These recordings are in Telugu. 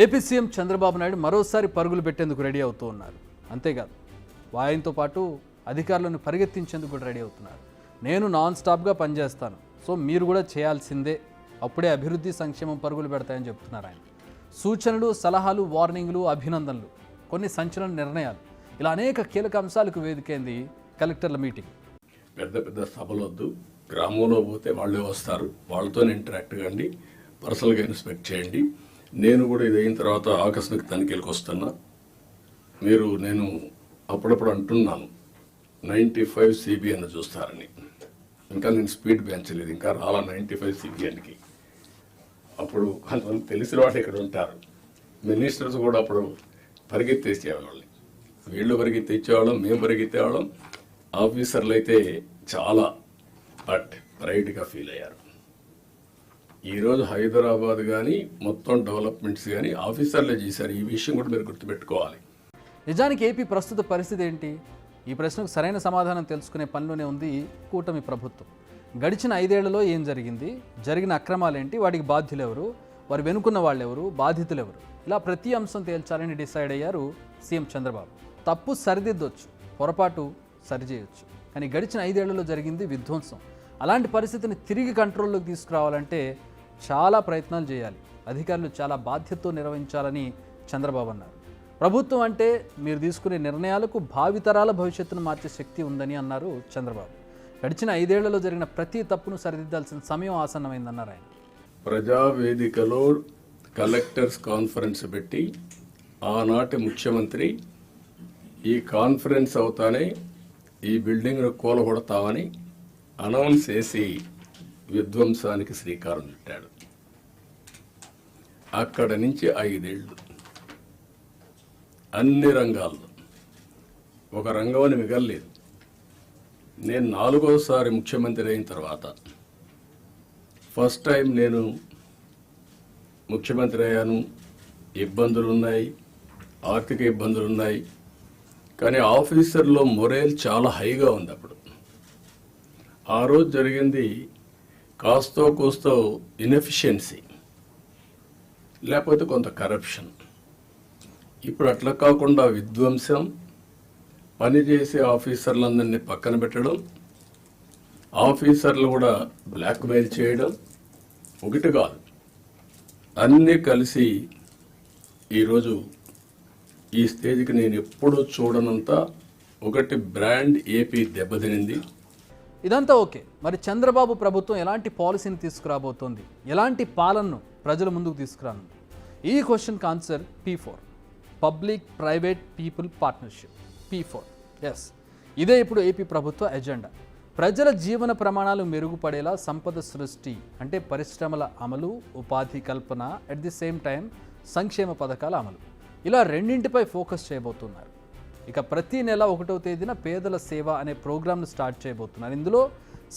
ఏపీ సీఎం చంద్రబాబు నాయుడు మరోసారి పరుగులు పెట్టేందుకు రెడీ అవుతూ ఉన్నారు. అంతేకాదు ఆయనతో పాటు అధికారులను పరిగెత్తించేందుకు కూడా రెడీ అవుతున్నారు. నేను నాన్ స్టాప్గా పనిచేస్తాను, సో మీరు కూడా చేయాల్సిందే, అప్పుడే అభివృద్ధి సంక్షేమం పరుగులు పెడతాయని చెప్తున్నారు ఆయన. సూచనలు, సలహాలు, వార్నింగ్లు, అభినందనలు, కొన్ని సంచలన నిర్ణయాలు, ఇలా అనేక కీలక అంశాలకు వేదికైంది కలెక్టర్ల మీటింగ్. పెద్ద పెద్ద సభలు వద్దు, గ్రామంలో పోతే వాళ్ళే వస్తారు, వాళ్ళతోనే ఇంటరాక్ట్ కండి, పర్సనల్గా ఇన్స్పెక్ట్ చేయండి. నేను కూడా ఇది అయిన తర్వాత ఆకస్మిక తనిఖీలకు వస్తున్నా. నేను అప్పుడప్పుడు అంటున్నాను 95 CBN చూస్తారని. ఇంకా నేను స్పీడ్ పెంచలేదు, ఇంకా రాలా 95 CBNకి. అప్పుడు కొంతమంది తెలిసిన వాళ్ళు ఇక్కడ ఉంటారు, మినిస్టర్స్ కూడా అప్పుడు పరిగెత్తేసేవాళ్ళని. వీళ్ళు పరిగెత్తేసేవాళ్ళం, మేము పరిగెత్తేవాళ్ళం. ఆఫీసర్లు అయితే చాలా ప్రైడ్గా ఫీల్ అయ్యారు. ఈరోజు హైదరాబాద్ కానీ మొత్తం డెవలప్మెంట్స్ కానీ ఆఫీసర్లే చేశారు. ఈ విషయం కూడా మీరు గుర్తుపెట్టుకోవాలి. నిజానికి ఏపీ ప్రస్తుత పరిస్థితి ఏంటి? ఈ ప్రశ్నకు సరైన సమాధానం తెలుసుకునే పనిలోనే ఉంది కూటమి ప్రభుత్వం. గడిచిన 5 ఏళ్లలో ఏం జరిగింది, జరిగిన అక్రమాలేంటి, వాటికి బాధ్యులు ఎవరు, వారు వెనుకున్న వాళ్ళు ఎవరు, బాధితులు ఎవరు, ఇలా ప్రతి అంశం తేల్చాలని డిసైడ్ అయ్యారు సీఎం చంద్రబాబు. తప్పు సరిదిద్దొచ్చు, పొరపాటు సరిచేయొచ్చు, కానీ గడిచిన 5 ఏళ్లలో జరిగింది విధ్వంసం. అలాంటి పరిస్థితిని తిరిగి కంట్రోల్లోకి తీసుకురావాలంటే చాలా ప్రయత్నాలు చేయాలి, అధికారులు చాలా బాధ్యతతో నిర్వహించాలని చంద్రబాబు అన్నారు. ప్రభుత్వం అంటే మీరు తీసుకునే నిర్ణయాలకు భావితరాల భవిష్యత్తును మార్చే శక్తి ఉందని అన్నారు చంద్రబాబు. గడిచిన 5 ఏళ్లలో జరిగిన ప్రతి తప్పును సరిదిద్దాల్సిన సమయం ఆసన్నమైందన్నారు ఆయన. ప్రజావేదికలో కలెక్టర్స్ కాన్ఫరెన్స్ పెట్టి ఆనాటి ముఖ్యమంత్రి ఈ కాన్ఫరెన్స్ అవుతానే ఈ బిల్డింగ్ను కూలగొడతామని అనౌన్స్ చేసి విధ్వంసానికి శ్రీకారం చుట్టాడు. అక్కడ నుంచి 5 ఏళ్ళు అన్ని రంగాల్లో ఒక రంగం అని మిగలలేదు. నేను 4వసారి ముఖ్యమంత్రి అయిన తర్వాత ఫస్ట్ టైం నేను ముఖ్యమంత్రి అయ్యాను. ఇబ్బందులు ఉన్నాయి, ఆర్థిక ఇబ్బందులు ఉన్నాయి, కానీ ఆఫీసర్లో మొరేల్ చాలా హైగా ఉంది. అప్పుడు ఆ రోజు జరిగింది కాస్తో కూస్తో ఇన్ఎఫిషియన్సీ, లేకపోతే కొంత కరప్షన్. ఇప్పుడు అట్లా కాకుండా విధ్వంసం, పనిచేసే ఆఫీసర్లందరినీ పక్కన పెట్టడం, ఆఫీసర్లు కూడా బ్లాక్మెయిల్ చేయడం, ఒకటి కాదు అన్నీ కలిసి ఈరోజు ఈ స్టేజ్కి నేను ఎప్పుడూ చూడనంత ఒకటి బ్రాండ్ ఏపీ దెబ్బతినింది. ఇదంతా ఓకే, మరి చంద్రబాబు ప్రభుత్వం ఎలాంటి పాలసీని తీసుకురాబోతోంది, ఎలాంటి పాలనను ప్రజల ముందుకు తీసుకురానుంది? ఈ క్వశ్చన్కి answer P4, public private people partnership. P4, yes, ఇదే ఇప్పుడు ఏపీ ప్రభుత్వ ఎజెండా. ప్రజల జీవన ప్రమాణాలు మెరుగుపడేలా సంపద సృష్టి, అంటే పరిశ్రమల అమలు, ఉపాధి కల్పన, అట్ ది సేమ్ టైం సంక్షేమ పథకాల అమలు, ఇలా రెండింటిపై ఫోకస్ చేయబోతున్నారు. ఇక ప్రతి నెల 1వ తేదీన పేదల సేవ అనే ప్రోగ్రామ్ను స్టార్ట్ చేయబోతున్నారు. ఇందులో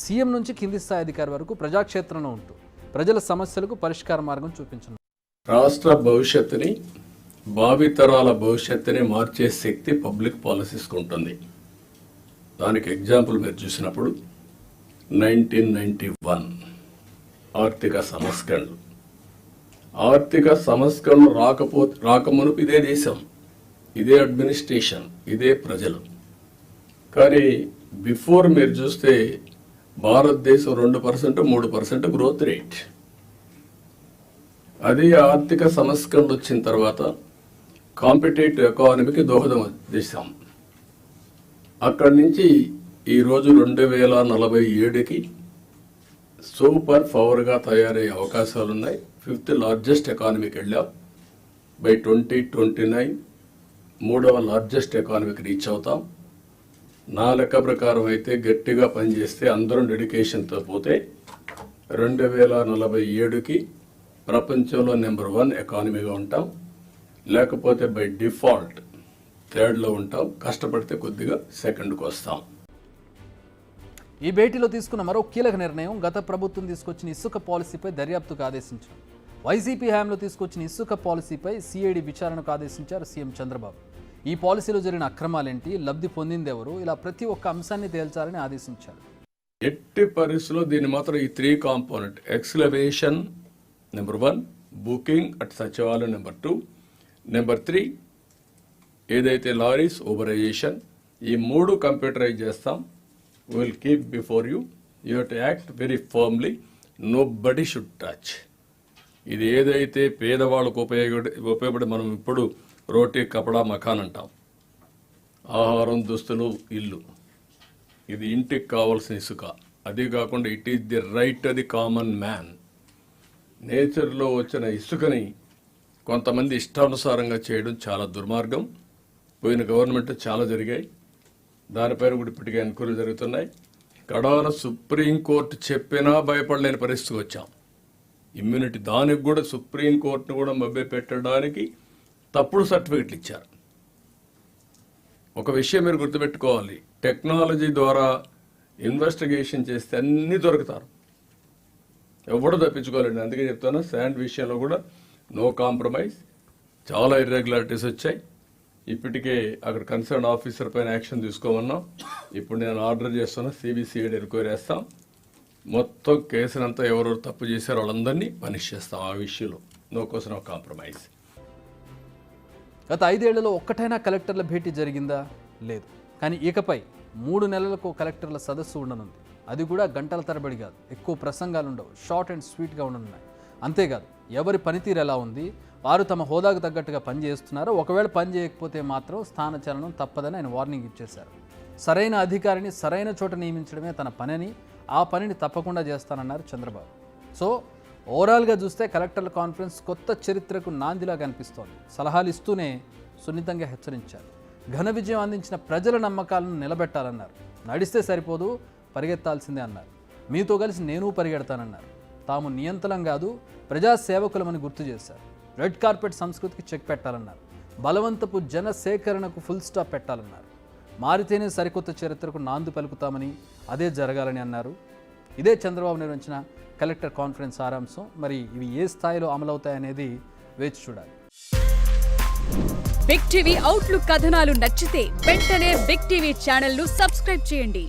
సీఎం నుంచి కింది స్థాయి అధికారి వరకు ప్రజాక్షేత్రంలో ఉంటూ ప్రజల సమస్యలకు పరిష్కార మార్గం చూపించనున్నారు. రాష్ట్ర భవిష్యత్తుని, భావితరాల భవిష్యత్తుని మార్చే శక్తి పబ్లిక్ పాలసీస్కి ఉంటుంది. దానికి ఎగ్జాంపుల్ మీరు చూసినప్పుడు 1991 ఆర్థిక సంస్కరణలు రాకమునుపు ఇదే దేశం, ఇదే అడ్మినిస్ట్రేషన్, ఇదే ప్రజలు. కానీ బిఫోర్ మీరు చూస్తే భారతదేశం 2%, 3% గ్రోత్ రేట్. అదే ఆర్థిక సంస్కరణలు వచ్చిన తర్వాత కాంపిటేటివ్ ఎకానమీకి దోహదం చేశాం. అక్కడి నుంచి ఈరోజు 2047కి సూపర్ పవర్గా తయారయ్యే అవకాశాలు ఉన్నాయి. 5th లార్జెస్ట్ ఎకానమీకి వెళ్ళాం. బై 2029 3వ లార్జెస్ట్ ఎకానమీకి రీచ్ అవుతాం. నా లెక్క ప్రకారం అయితే గట్టిగా పనిచేస్తే అందరం డెడికేషన్తో పోతే 2047కి ప్రపంచంలో నెంబర్ 1 ఎకానమీగా ఉంటాం. లేకపోతే బై డిఫాల్ట్ 3rd ఉంటాం. కష్టపడితే కొద్దిగా 2ndకు వస్తాం. ఈ భేటీలో తీసుకున్న మరో కీలక నిర్ణయం గత ప్రభుత్వం తీసుకొచ్చిన ఇసుక పాలసీపై దర్యాప్తుకు ఆదేశించారు. వైసీపీ హయాంలో తీసుకొచ్చిన ఇసుక పాలసీపై సిఐడి విచారణకు ఆదేశించారు సీఎం చంద్రబాబు. ఈ పాలసీలో జరిగిన అక్రమాలేంటి, లబ్ధి పొందిందెవరు, ఇలా ప్రతి ఒక్క అంశాన్ని తేల్చాలని ఆదేశించారు. ఎట్టి పరిస్థితుల్లో దీన్ని మాత్రం ఈ 3 component excavation number 1, booking at సచివాలయం నెంబర్ 2, నెంబర్ 3 ఏదైతే లారీస్ ఊబరైజేషన్, ఈ 3 కంప్యూటరైజ్ చేస్తాం. Will keep before you have to act very firmly. Nobody should touch. ఇది ఏదైతే పేదవాళ్ళకు ఉపయోగపడి మనం ఇప్పుడు రోటీ కపడా మకాన్ అంటాం, ఆహారం, దుస్తులు, ఇల్లు, ఇది ఇంటికి కావాల్సిన ఇసుక. అది కాకుండా it is the right the common man. నేచర్లో వచ్చిన ఇసుకని కొంతమంది ఇష్టానుసారంగా చేయడం చాలా దుర్మార్గం. పోయిన గవర్నమెంట్ చాలా జరిగాయి. దానిపైన కూడా ఇప్పటికే ఎన్క్వైరీలు జరుగుతున్నాయి. కడాన సుప్రీంకోర్టు చెప్పినా భయపడలేని పరిస్థితికి వచ్చాం. ఇమ్యూనిటీ, దానికి కూడా సుప్రీంకోర్టును కూడా మభ్య పెట్టడానికి తప్పుడు సర్టిఫికెట్లు ఇచ్చారు. ఒక విషయం మీరు గుర్తుపెట్టుకోవాలి, టెక్నాలజీ ద్వారా ఇన్వెస్టిగేషన్ చేస్తే అన్నీ దొరుకుతారు, ఎవడో తప్పించుకోవాలండి. అందుకే చెప్తాను, శాండ్ విషయంలో కూడా నో కాంప్రమైజ్. చాలా ఇర్రెగ్యులారిటీస్ వచ్చాయి. ఇప్పటికే అక్కడ కన్సర్న్ ఆఫీసర్ పైన యాక్షన్ తీసుకోమన్నాం. ఇప్పుడు నేను ఆర్డర్ చేస్తున్నా, సిబిసిఐడి ఎంక్వైరీ చేస్తాం. మొత్తం కేసునంతా ఎవరెవరు తప్పు చేశారో వాళ్ళందరినీ పనిష్ చేస్తాం. ఆ విషయంలో నో కోసం నో కాంప్రమైజ్. గత 5 ఏళ్లలో ఒక్కటైనా కలెక్టర్ల భేటీ జరిగిందా? లేదు. కానీ ఇకపై 3 నెలలకు కలెక్టర్ల సదస్సు ఉండనుంది. అది కూడా గంటల తరబడి కాదు, ఎక్కువ ప్రసంగాలు ఉండవు, షార్ట్ అండ్ స్వీట్గా ఉండనున్నాయి. అంతేకాదు, ఎవరి పనితీరు ఎలా ఉంది, వారు తమ హోదాకు తగ్గట్టుగా పనిచేస్తున్నారో, ఒకవేళ పని చేయకపోతే మాత్రం స్థానచలనం తప్పదని ఆయన వార్నింగ్ ఇచ్చేశారు. సరైన అధికారిని సరైన చోట నియమించడమే తన పని, ఆ పనిని తప్పకుండా చేస్తానన్నారు చంద్రబాబు. సో ఓవరాల్గా చూస్తే కలెక్టర్ల కాన్ఫరెన్స్ కొత్త చరిత్రకు నాందిలా కనిపిస్తోంది. సలహాలు ఇస్తూనే సున్నితంగా హెచ్చరించారు. ఘన విజయం అందించిన ప్రజల నమ్మకాలను నిలబెట్టాలన్నారు. నడిస్తే సరిపోదు, పరిగెత్తాల్సిందే అన్నారు. మీతో కలిసి నేను పరిగెడతానన్నారు. తాము నియంత్రణం కాదు, ప్రజాసేవకులమని గుర్తు చేశారు. రెడ్ కార్పెట్ సంస్కృతికి చెక్ పెట్టాలన్నారు. బలవంతపు జన సేకరణకు ఫుల్ స్టాప్ పెట్టాలన్నారు. మారితేనే సరికొత్త చరిత్రకు నాంది పలుకుతామని, అదే జరగాలని అన్నారు. ఇదే చంద్రబాబు నిర్వహించిన కలెక్టర్ కాన్ఫరెన్స్ సారాంశం. మరి ఇవి ఏ స్థాయిలో అమలవుతాయనేది వేచి చూడాలి. బిగ్ టీవీ అవుట్లుక్ కథనాలు నచ్చితే వెంటనే బిగ్ టీవీ ఛానల్ ను సబ్స్క్రైబ్ చేయండి.